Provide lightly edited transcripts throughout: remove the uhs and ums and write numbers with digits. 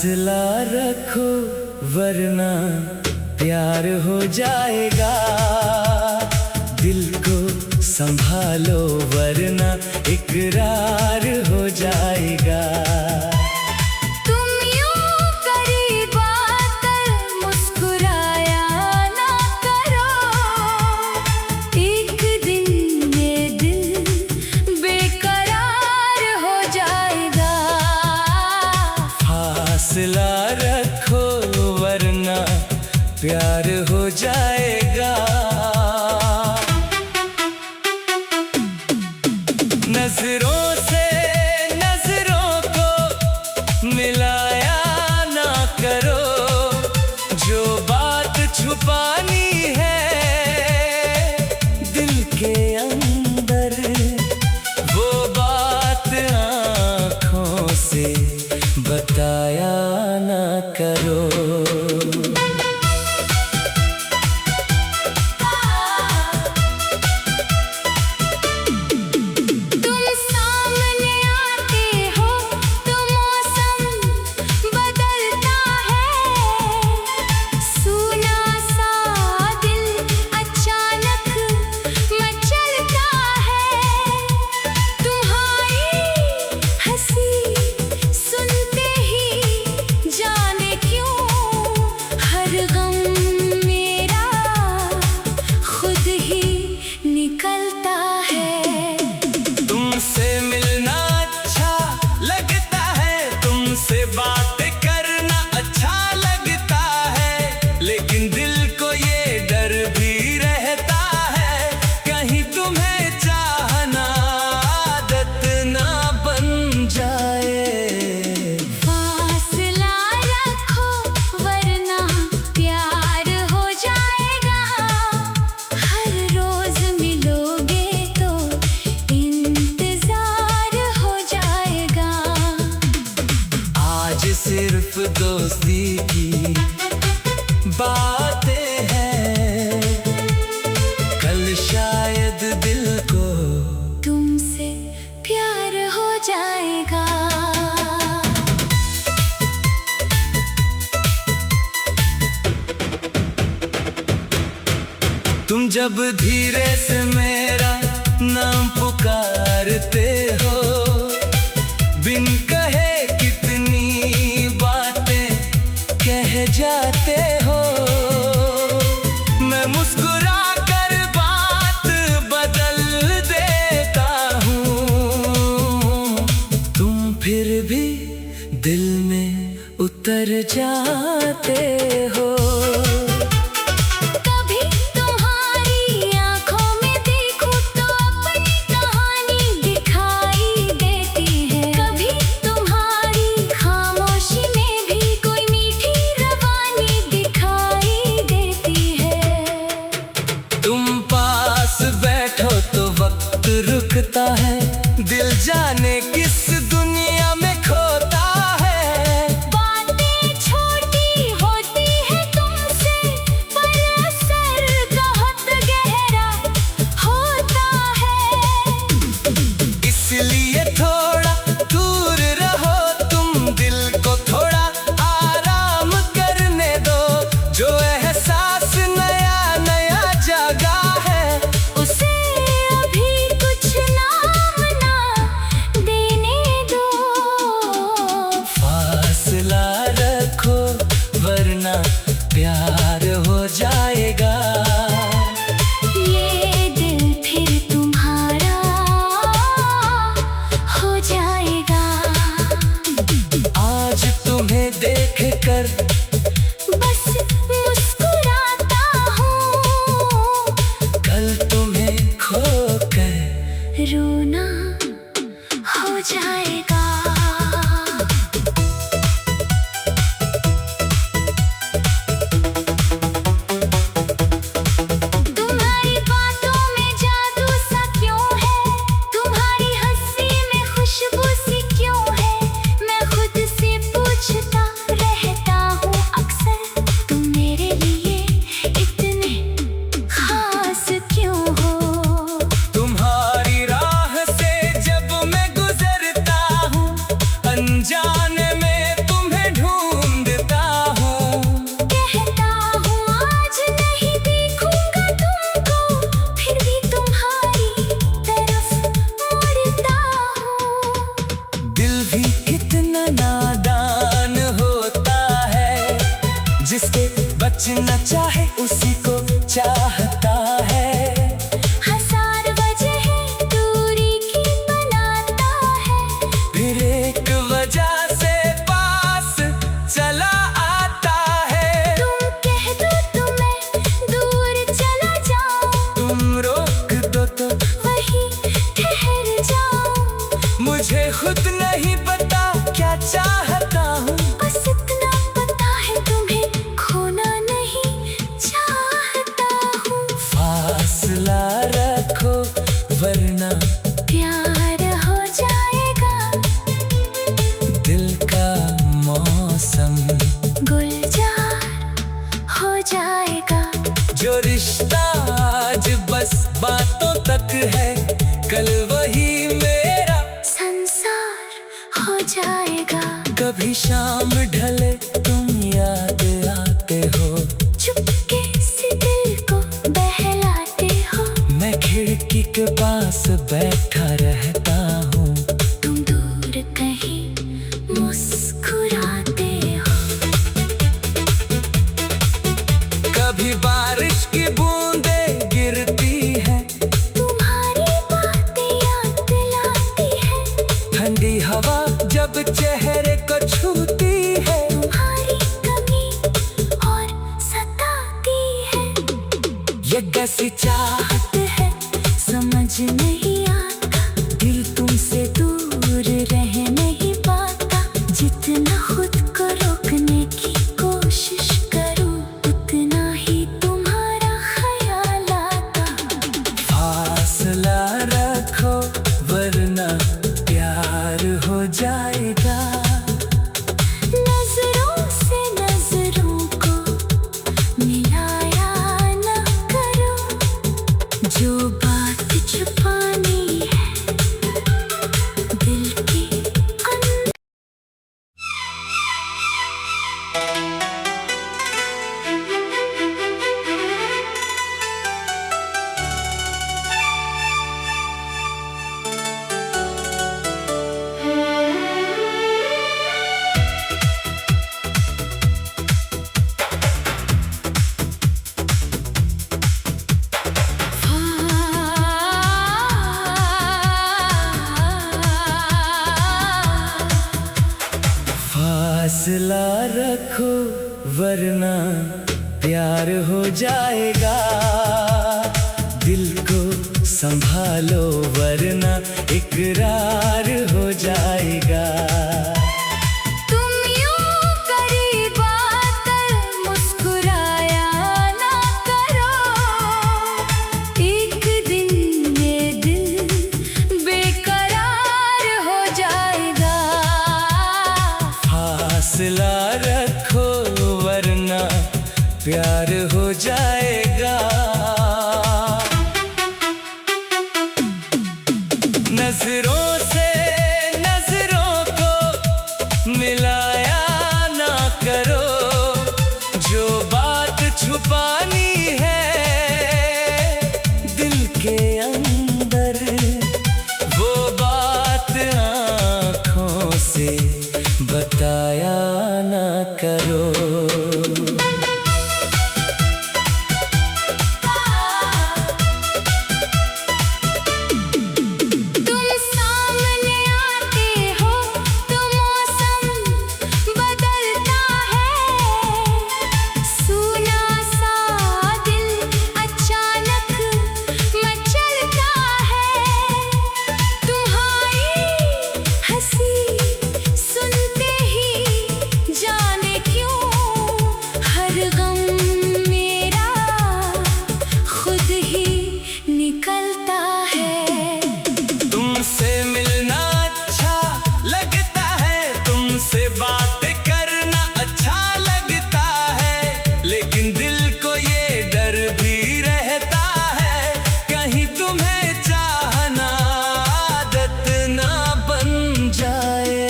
फासला रखो वरना प्यार हो जाएगा। दिल को संभालो वरना इकरार हो जाएगा। तुम यूं करीब आकर मुस्कुराया ना करो, एक दिन ये दिल बेकरार हो जाएगा। फासला रखो वरना प्यार हो जाएगा। नजरों से नजरों को मिलाया ना करो, जो बात छुपानी है दिल के अंदर, वो बात आँखों से बताया ना करो। सिर्फ दोस्ती की बातें हैं, कल शायद दिल को तुमसे प्यार हो जाएगा। तुम जब धीरे से मेरा नाम पुकारते हो, बिन कहे जाते हो, मैं मुस्कुरा कर बात बदल देता हूँ, तुम फिर भी दिल में उतर जाते हो। रुकता है दिल जाने किस दुनिया में खोता है। बातें छोटी होती है तुमसे पर असर बहुत गहरा होता है। इसलिए थोड़ा दूर रहो तुम, दिल को थोड़ा आराम करने दो, जो एहसास नया नया जागा है उसे प्यार हो जाएगा। ये दिल फिर तुम्हारा हो जाएगा। आज तुम्हें देख कर बस मुस्कुराता हूँ, कल तुम्हें खो कर रोना हो जाएगा। जाने में तुम्हें ढूंढ बचना चाहे उसी को चाहता है। हजार वजह दूरी की बनाता है, फिर एक वजह से पास चला आता है। तुम कह दो तो मैं दूर चला जाऊं, तुम रोक दो तो वहीं ठहर जाऊं। मुझे खुद नहीं पता क्या चाहता हूँ। बस इतना पता है तुम्हें खोना नहीं चाहता हूँ। फासला रखो वरना प्यार हो जाएगा, दिल का मौसम गुलजार हो जाएगा। जो रिश्ता आज बस बातों तक है, कल वही मेरा संसार हो जाएगा। कभी शाम ढले तुम याद आते हो, चुपके से दिल को बहलाते हो। मैं खिड़की के पास बैठा रहता हूँ। तुम दूर कहीं मुस्कुराते हो। कभी बारिश की बूंदें गिरती हैं, तुम्हारी बातें याद दिलाती है। ठंडी हवा जब चेहरे को छूती है। तुम्हारी कमी और सताती है। ये कैसी चाहत है समझ नहीं आता, दिल तुमसे दूर रह नहीं पाता। जितना खुद को रोकने की कोशिश करूं, उतना ही तुम्हारा ख्याल आता। फासला रखो वरना प्यार हो जाएगा। नजरों से नजरों को मिलाया न करो, जो बात छुपानी है दिल के अंदर। फासला रखो वरना प्यार हो जाएगा। दिल को संभालो वरना इकरार हो जाएगा। तुम यूं करीब आकर मुस्कुराया ना करो, एक दिन ये दिल बेकरार हो जाएगा। फासला रखो वरना प्यार हो जाएगा। नजरों से नजरों को मिलाया ना करो, जो बात छुपानी है दिल के अंदर, वो बात आँखों से बताया ना करो। तुम सामने आते हो तो मौसम बदलता है। सूना सा दिल अचानक मचलता है। तुम्हारी हंसी सुनते ही जाने क्यों हर गम मेरा खुद ही निकलता है। तुमसे मिलना अच्छा लगता है, तुमसे बातें करना अच्छा लगता है, लेकिन दिल को ये डर भी रहता है कहीं तुम्हें चाहना आदत ना बन जाए।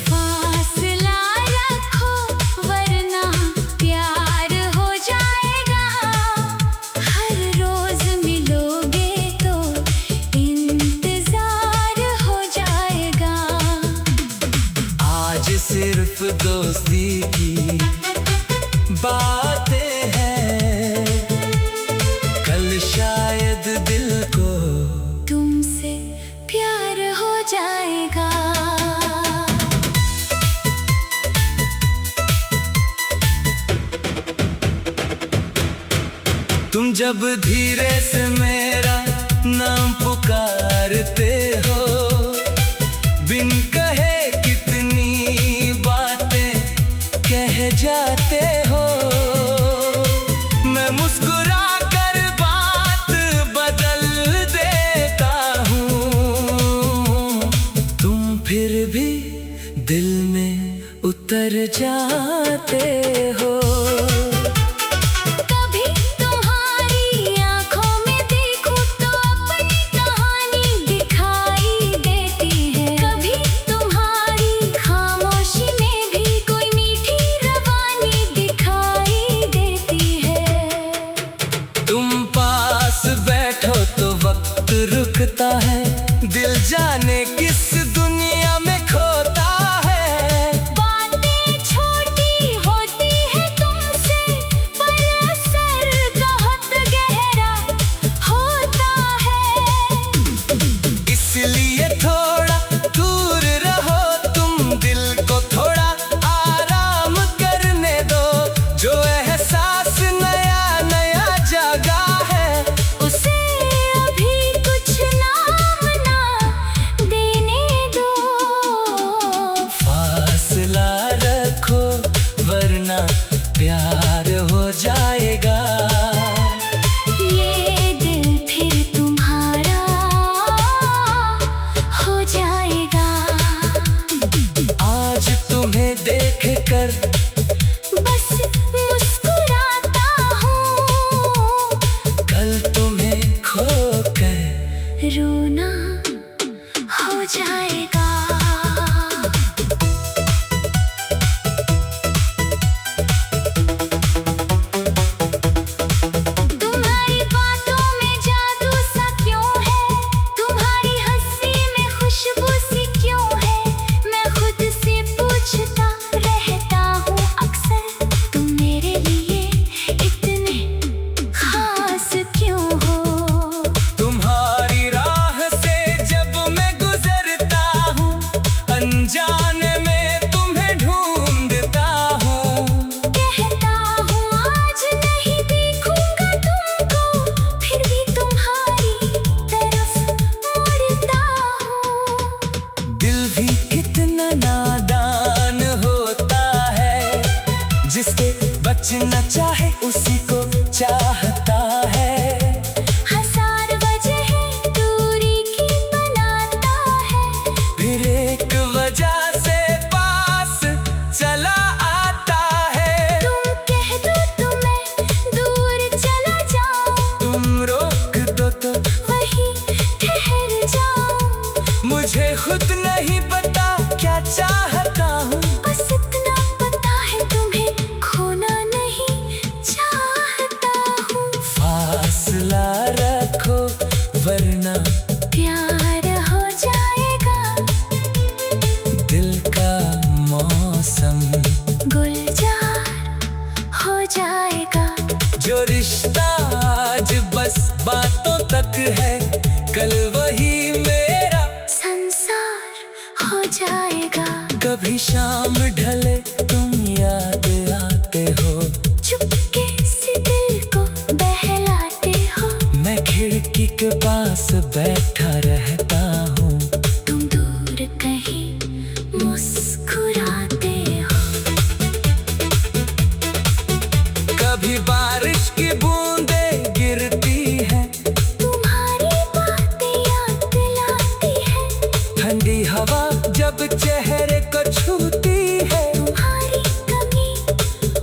फासला रखो वरना प्यार हो जाएगा। हर रोज मिलोगे तो इंतजार हो जाएगा। आज सिर्फ दोस्ती की बातें हैं, कल शायद दिल को तुमसे प्यार हो जाएगा। तुम जब धीरे से मेरा नाम पुकारते हो, बिन कहे कितनी बातें कह जाते हो। मैं मुस्कुरा कर बात बदल देता हूँ, तुम फिर भी दिल में उतर जाते हो। रुकता है दिल, जाने किस दुनिया में खोता है। बातें छोटी होती है तुमसे, पर असर बहुत गहरा होता है। इसलिए थोड़ा दूर रहो तुम, दिल को थोड़ा आराम करने दो। जो एहसास नया नया जागा है, उसे प्यार हो जाएगा। ये दिल फिर तुम्हारा हो जाएगा। आज तुम्हें देख कर बस मुस्कुराता हूँ, कल तुम्हें खो कर रोना हो जाएगा। जाने में तुम्हें ढूंढता हूँ, कहता हूँ आज नहीं देखूंगा तुमको, फिर भी तुम्हारी तरफ मुड़ता हूँ। दिल भी कितना नादान होता है, जिसके बचना चाहे उसी को चाहता है। हजार वजह दूरी की बनाता है, फिर एक वजह से पास चला आता है। तुम कह दो तो मैं दूर चला जाऊं, तुम रोक दो तो वहीं ठहर जाऊं। मुझे खुद नहीं पता क्या चाहता हूँ, बस इतना पता है तुम्हें खोना नहीं चाहता हूँ। फासला रखो वरना प्यार हो जाएगा। दिल का मौसम गुलजार हो जाएगा। जो रिश्ता आज बस बातों तक है, कल वही मेरा संसार हो जाएगा। कभी शाम ढले तुम याद आते हो, चुपके से दिल को बहलाते हो। मैं खिड़की के पास बैठा रहता हूँ, तुम दूर कहीं मुस्कुराते हो। कभी बारिश की बूंदें गिरती हैं, तुम्हारी बातें याद दिलाती है। ठंडी हवा जब चेहरे को छूती है, तुम्हारी कमी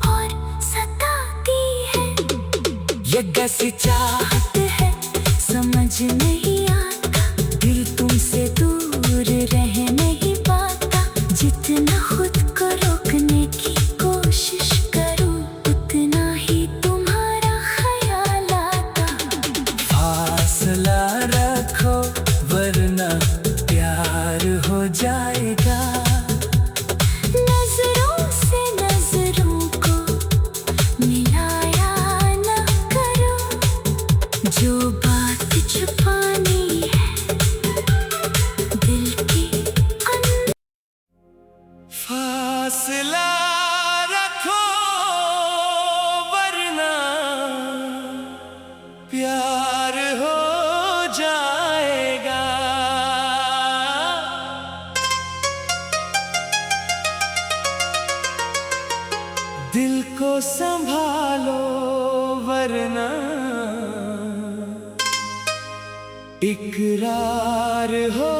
और सताती है। ये कैसी चाहत है समझ नहीं आता, दिल तुमसे दूर रह नहीं पाता। जितना खुद को रोकने की कोशिश करूं, उतना ही तुम्हारा ख्याल आता। फासला रखो वरना प्यार हो जाएगा। नजरों से नजरों को फासला रखो वरना प्यार हो जाएगा। दिल को संभालो वरना इकरार हो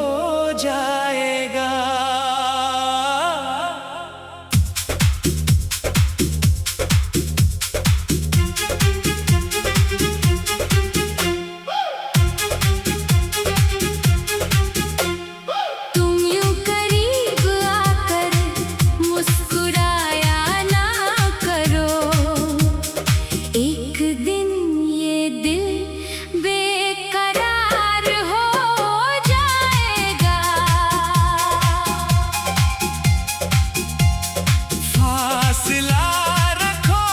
जाएगा। तुम यूं करीब आकर मुस्कुराया ना करो, एक दिन ये दिल बेकरार हो जाएगा। फासला रखो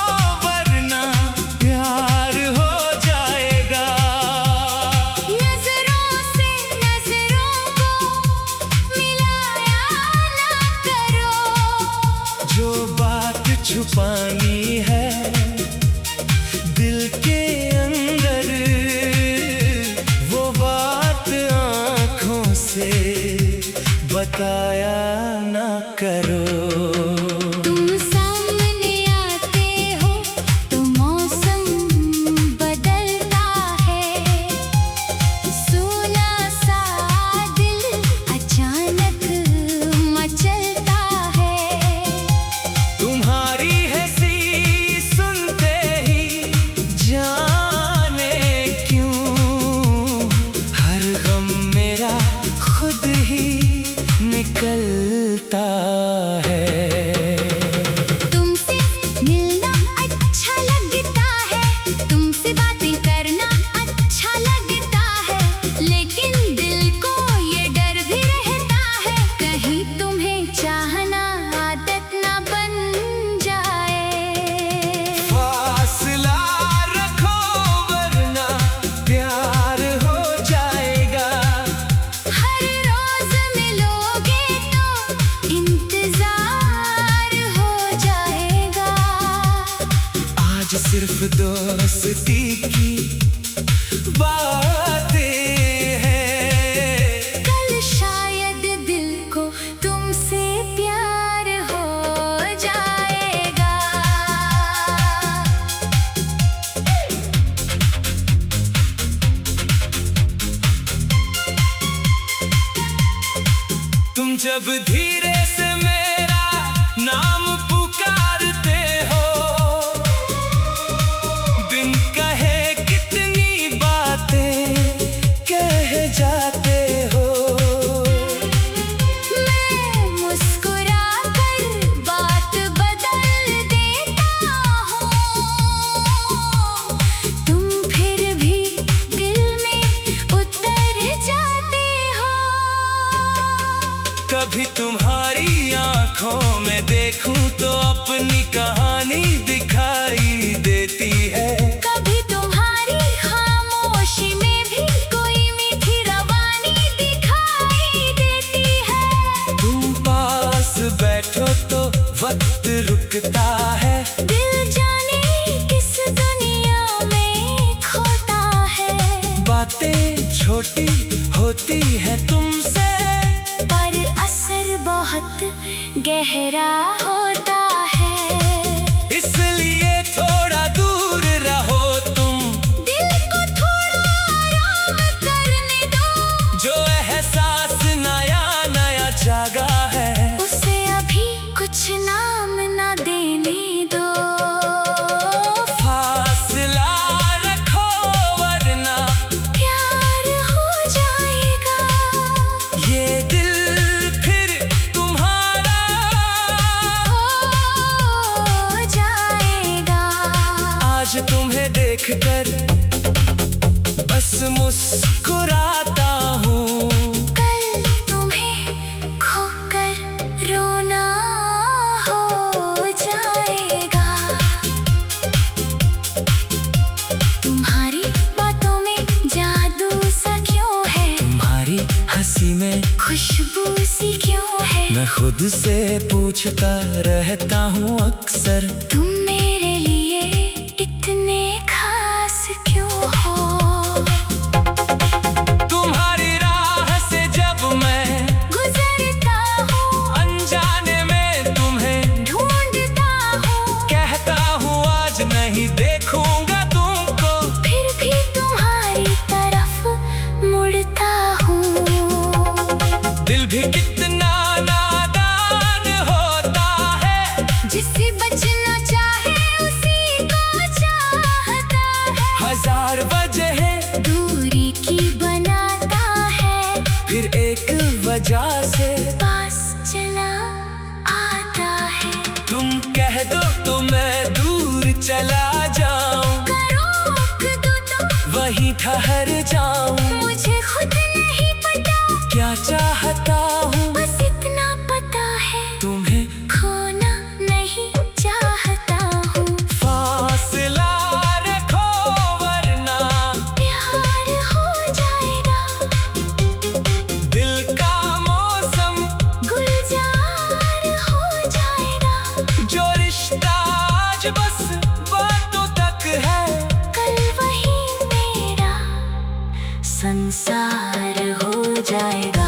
वरना प्यार हो जाएगा। नजरों से नजरों को मिलाया ना करो, जो बात छुपानी है दिल के अंदर, वो बात आँखों से बताया ना करो। तुम सामने आते हो तो मौसम बदलता है, सोना सा दिल अचानक मचलता है। तुम्हारी हंसी सुनते ही जाने क्यों हर गम मेरा खुद ही निकलता है। तुमसे मिलना अच्छा लगता है, तुमसे बातें करना अच्छा लगता है, लेकिन दिल को ये डर भी रहता है कहीं तुम्हें चाहना आदत ना बन जाए। फासला रखो वरना प्यार हो जाएगा। हर रोज मिलोगे तो इंतजार हो जाएगा। आज सिर्फ दोस्ती की बातें हैं, कल शायद दिल को तुमसे प्यार हो जाएगा। तुम जब धीरे से मेरा नाम पुकारते हो, बिन कहे कितनी बातें कह जाते हो। मैं मुस्कुरा कर बात बदल देता हूँ, तुम फिर भी दिल में उतर जाते हो। कभी तुम्हारी आंखों में देखूं तो अपनी कहानी दिखाई देती है। कभी तुम्हारी खामोशी में भी कोई मीठी रवानी दिखाई देती है। तुम पास बैठो तो वक्त रुकता है, दिल जाने किस दुनिया में खोता है। बातें छोटी होती है तुमसे, पर असर बहुत गहरा होता है। इसलिए थोड़ा दूर रहो तुम, दिल को थोड़ा आराम करने दो, जो एहसास नया नया जागा है उसे अभी कुछ नाम ना देने दो। फासला रखो वरना प्यार हो जाएगा। ये दिल फिर तुम्हारा हो जाएगा। आज तुम्हें देखकर बस मुस्कुराता हूँ। कल तुम्हें खोकर रोना हो जाएगा। तुम्हारी बातों में जादू सा क्यों है, तुम्हारी हंसी में खुशबू सी क्यों है। मैं खुद खुद से पूछता रहता हूँ अक्सर, तुम मेरे लिए इतने खास क्यों हो? तुम्हारी राह से जब मैं गुजरता हूँ, अनजाने में तुम्हें ढूंढता हूँ, कहता हूँ आज नहीं देखूंगा तुमको, फिर भी तुम्हारी तरफ मुड़ता हूँ। दिल भी कितना नादान होता है, जिससे बचना चाहे उसी को चाहता है। हजार वजह दूरी की बनाता है, फिर एक वजह से पास चला आता है। तुम कह दो तो मैं दूर चला जाऊं, रोक दो तो वहीं ठहर जाऊं। मुझे खुद नहीं पता क्या चाहता हूँ, बस इतना पता है तुम्हें खोना नहीं चाहता हूँ। फासला रखो वरना प्यार हो जाएगा, दिल का मौसम गुलजार हो जाएगा। जो रिश्ता आज बस बातों तक है, कल वही मेरा संसार हो जाएगा।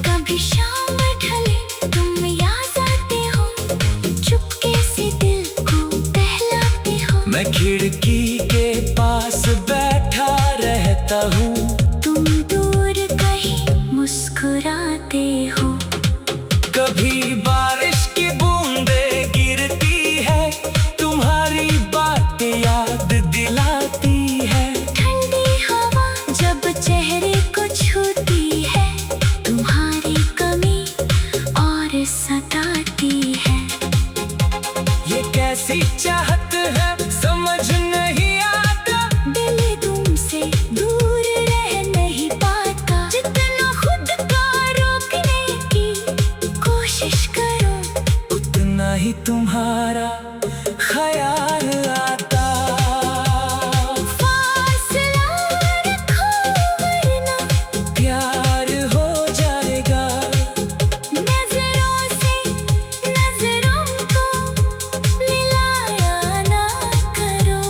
कभी शाम ढले तुम याद आते हो, चुपके से दिल को बहलाते हो। मैं खिड़की के पास बैठा रहता हूँ, तुम दूर कहीं मुस्कुराते हो। कभी बारिश की बूंदें गिरती है, तुम्हारी बातें याद दिलाती है। ठंडी हवा जब चेहरे को छूती है, तुम्हारी कमी और सताती है। ये कैसी चाहत है समझ नहीं आता, दिल तुमसे दूर रह नहीं पाता। जितना खुद को रोकने की कोशिश करो, उतना ही तुम्हारा ख्याल आता। फासला रखो वरना प्यार हो जाएगा, नजरों से नजरों को मिलाया ना करो।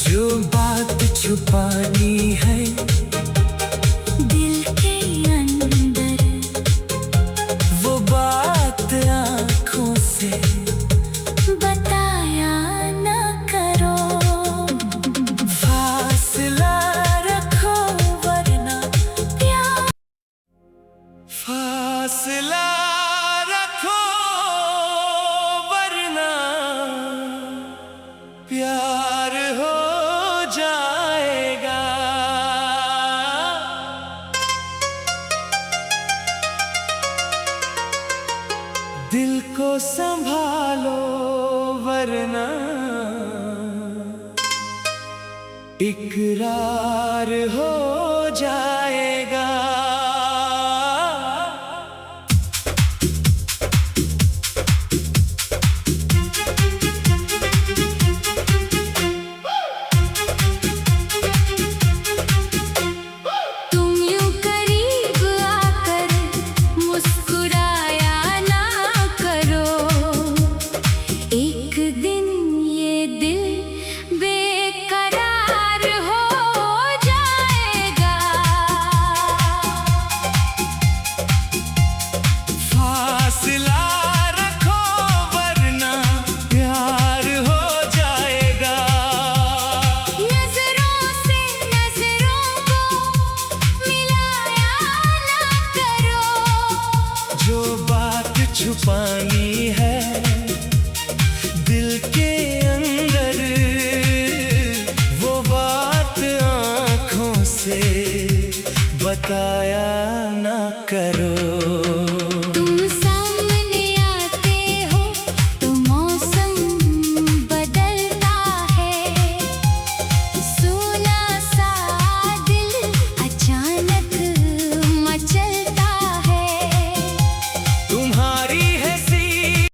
जो बात छुपानी है दिल के अंदर वो बात आँखों से बताया ना करो। फासला रखो वरना प्यार फासला रखो वरना प्यार हो जाएगा। दिल को संभालो वरना इकरार हो जाएगा। तुम यूं करीब आकर मुस्कुराया ना करो। एक दिन ये दिल बेकरार हो जाएगा। फासला रखो वरना प्यार हो जाएगा। नजरों से नजरों को मिलाया ना करो। जो बात छुपानी है दिल के अंदर वो बात आँखों से बताया ना करो।